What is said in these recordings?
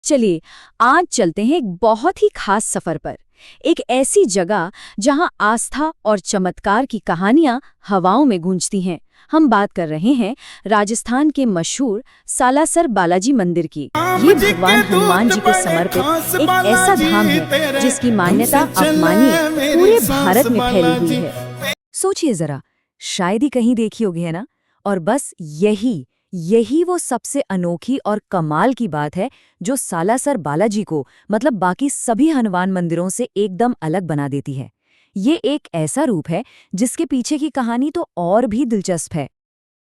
चलिए, आज चलते हैं एक बहुत ही खास सफर पर। एक ऐसी जगह जहां आस्था और चमत्कार की कहानियां हवाओं में गूंजती हैं। हम बात कर रहे हैं राजस्थान के मशहूर सालासर बालाजी मंदिर की। ये भगवान हनुमान जी को समर्पित एक ऐसा धाम है जिसकी मान्यता आप मानिए पूरे भारत में फैली हुई है। सोचिए जरा, शायद ही कहीं देखी होगी, है ना? और बस यही वो सबसे अनोखी और कमाल की बात है जो सालासर बालाजी को, मतलब बाकी सभी हनुमान मंदिरों से एकदम अलग बना देती है। ये एक ऐसा रूप है जिसके पीछे की कहानी तो और भी दिलचस्प है।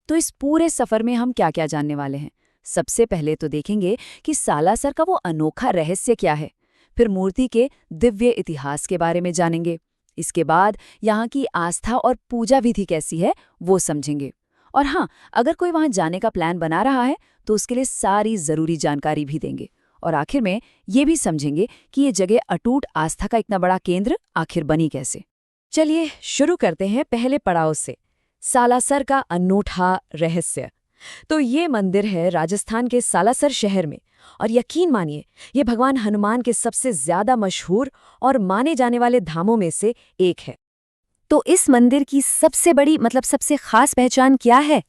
तो इस पूरे सफर में हम क्या क्या जानने वाले हैं? सबसे पहले तो देखेंगे कि सालासर का वो अनोखा रहस्य क्या है। फिर मूर्ति के दिव्य इतिहास के बारे में जानेंगे। इसके बाद यहाँ की आस्था और पूजा विधि कैसी है वो समझेंगे। और हाँ, अगर कोई वहां जाने का प्लान बना रहा है तो उसके लिए सारी जरूरी जानकारी भी देंगे। और आखिर में ये भी समझेंगे कि ये जगह अटूट आस्था का इतना बड़ा केंद्र आखिर बनी कैसे। चलिए शुरू करते हैं पहले पड़ाव से, सालासर का अनूठा रहस्य। तो ये मंदिर है राजस्थान के सालासर शहर में, और यकीन मानिए ये भगवान हनुमान के सबसे ज्यादा मशहूर और माने जाने वाले धामों में से एक है। तो इस मंदिर की सबसे बड़ी, मतलब सबसे खास पहचान क्या है?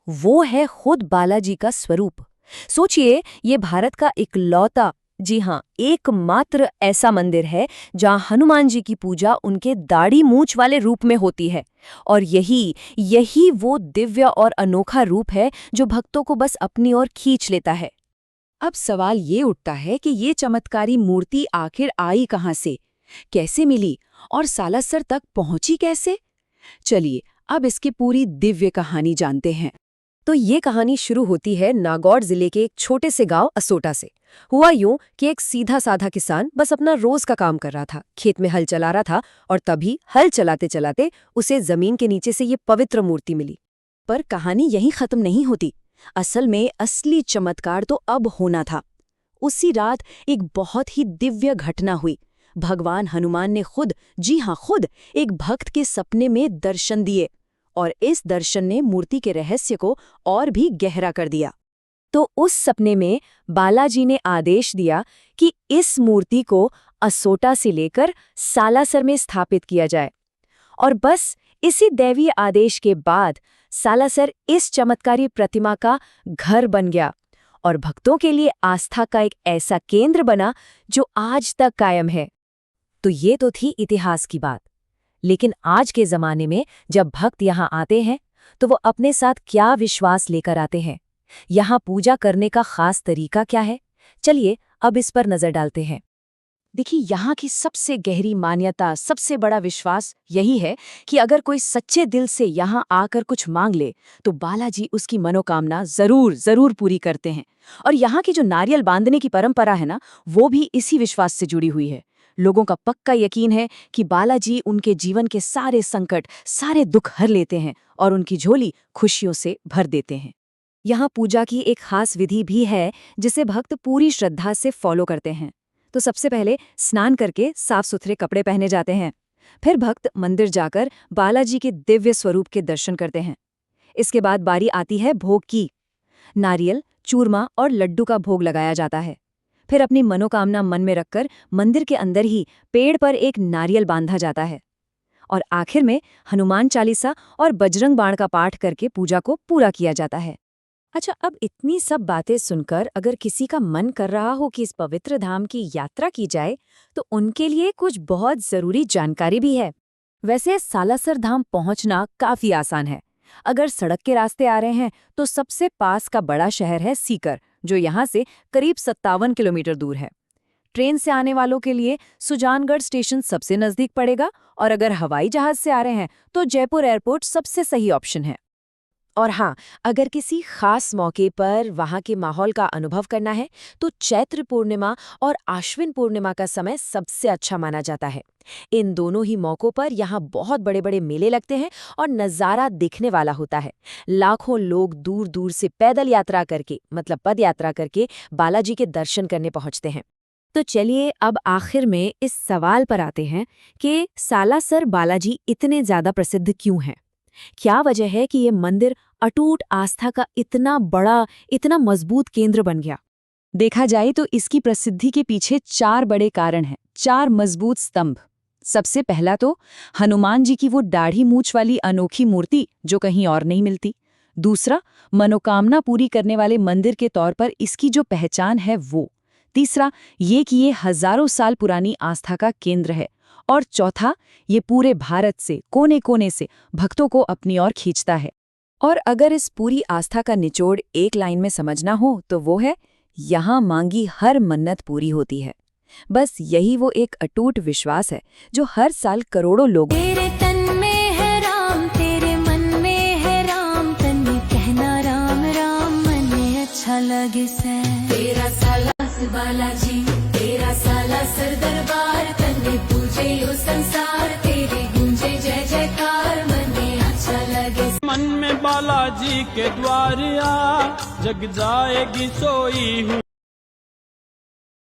वो है खुद बालाजी का स्वरूप। सोचिए, ये भारत का इकलौता, जी हाँ, एकमात्र ऐसा मंदिर है जहां हनुमान जी की पूजा उनके दाढ़ी मूंछ वाले रूप में होती है। और यही वो दिव्य और अनोखा रूप है जो भक्तों को बस अपनी ओर खींच लेता है। अब सवाल ये उठता है कि ये चमत्कारी मूर्ति आखिर आई कहाँ से, कैसे मिली और सालासर तक पहुंची कैसे? चलिए अब इसकी पूरी दिव्य कहानी जानते हैं। तो ये कहानी शुरू होती है नागौर जिले के एक छोटे से गांव असोटा से। हुआ यूं कि एक सीधा साधा किसान बस अपना रोज का काम कर रहा था, खेत में हल चला रहा था, और तभी हल चलाते चलाते उसे जमीन के नीचे से ये पवित्र मूर्ति मिली। पर कहानी यहीं खत्म नहीं होती। असल में असली चमत्कार तो अब होना था। उसी रात एक बहुत ही दिव्य घटना हुई। भगवान हनुमान ने खुद, जी हाँ खुद, एक भक्त के सपने में दर्शन दिए, और इस दर्शन ने मूर्ति के रहस्य को और भी गहरा कर दिया। तो उस सपने में बालाजी ने आदेश दिया कि इस मूर्ति को असोटा से लेकर सालासर में स्थापित किया जाए। और बस इसी दैवीय आदेश के बाद सालासर इस चमत्कारी प्रतिमा का घर बन गया और भक्तों के लिए आस्था का एक ऐसा केंद्र बना जो आज तक कायम है। तो ये तो थी इतिहास की बात। लेकिन आज के जमाने में जब भक्त यहाँ आते हैं तो वो अपने साथ क्या विश्वास लेकर आते हैं? यहाँ पूजा करने का खास तरीका क्या है? चलिए अब इस पर नजर डालते हैं। देखिए, यहाँ की सबसे गहरी मान्यता, सबसे बड़ा विश्वास यही है कि अगर कोई सच्चे दिल से यहाँ आकर कुछ मांग ले तो बालाजी उसकी मनोकामना जरूर पूरी करते हैं। और यहाँ की जो नारियल बांधने की परंपरा है ना, वो भी इसी विश्वास से जुड़ी हुई है। लोगों का पक्का यकीन है कि बालाजी उनके जीवन के सारे संकट, सारे दुख हर लेते हैं और उनकी झोली खुशियों से भर देते हैं। यहाँ पूजा की एक खास विधि भी है जिसे भक्त पूरी श्रद्धा से फॉलो करते हैं। तो सबसे पहले स्नान करके साफ सुथरे कपड़े पहने जाते हैं। फिर भक्त मंदिर जाकर बालाजी के दिव्य स्वरूप के दर्शन करते हैं। इसके बाद बारी आती है भोग की। नारियल, चूरमा और लड्डू का भोग लगाया जाता है। फिर अपनी मनोकामना मन में रखकर मंदिर के अंदर ही पेड़ पर एक नारियल बांधा जाता है। और आखिर में हनुमान चालीसा और बजरंग बाण का पाठ करके पूजा को पूरा किया जाता है। अच्छा, अब इतनी सब बातें सुनकर अगर किसी का मन कर रहा हो कि इस पवित्र धाम की यात्रा की जाए तो उनके लिए कुछ बहुत जरूरी जानकारी भी है। वैसे सालासर धाम पहुंचना काफी आसान है। अगर सड़क के रास्ते आ रहे हैं तो सबसे पास का बड़ा शहर है सीकर, जो यहाँ से करीब 57 किलोमीटर दूर है। ट्रेन से आने वालों के लिए सुजानगढ़ स्टेशन सबसे नजदीक पड़ेगा, और अगर हवाई जहाज से आ रहे हैं तो जयपुर एयरपोर्ट सबसे सही ऑप्शन है। और हाँ, अगर किसी खास मौके पर वहाँ के माहौल का अनुभव करना है तो चैत्र पूर्णिमा और आश्विन पूर्णिमा का समय सबसे अच्छा माना जाता है। इन दोनों ही मौकों पर यहाँ बहुत बड़े बड़े मेले लगते हैं और नज़ारा दिखने वाला होता है। लाखों लोग दूर दूर से पैदल यात्रा करके, मतलब पद यात्रा करके, बालाजी के दर्शन करने पहुँचते हैं। तो चलिए अब आखिर में इस सवाल पर आते हैं कि सालासर बालाजी इतने ज़्यादा प्रसिद्ध क्यों हैं? क्या वजह है कि ये मंदिर अटूट आस्था का इतना बड़ा, इतना मजबूत केंद्र बन गया? देखा जाए तो इसकी प्रसिद्धि के पीछे 4 बड़े कारण हैं, 4 मजबूत स्तंभ। सबसे पहला तो हनुमान जी की वो दाढ़ी मूंछ वाली अनोखी मूर्ति जो कहीं और नहीं मिलती। दूसरा, मनोकामना पूरी करने वाले मंदिर के तौर पर इसकी जो पहचान है वो। तीसरा, ये कि ये हजारों साल पुरानी आस्था का केंद्र है। और चौथा, ये पूरे भारत से कोने कोने से भक्तों को अपनी ओर खींचता है। और अगर इस पूरी आस्था का निचोड़ एक लाइन में समझना हो तो वो है, यहाँ मांगी हर मन्नत पूरी होती है। बस यही वो एक अटूट विश्वास है जो हर साल करोड़ों लोग तेरे तन में है राम, तेरे मन में है राम, तन में कहना राम राम, मन में अच्छा लगे से। तेरा साला बालाजी, तेरा साला सर दरबार, तन में पूजे यो संसार, तेरे गूंजे जय जयकार, मन में अच्छा लगे। मन में बालाजी के द्वार आ, जग जाएगी सोई हूँ।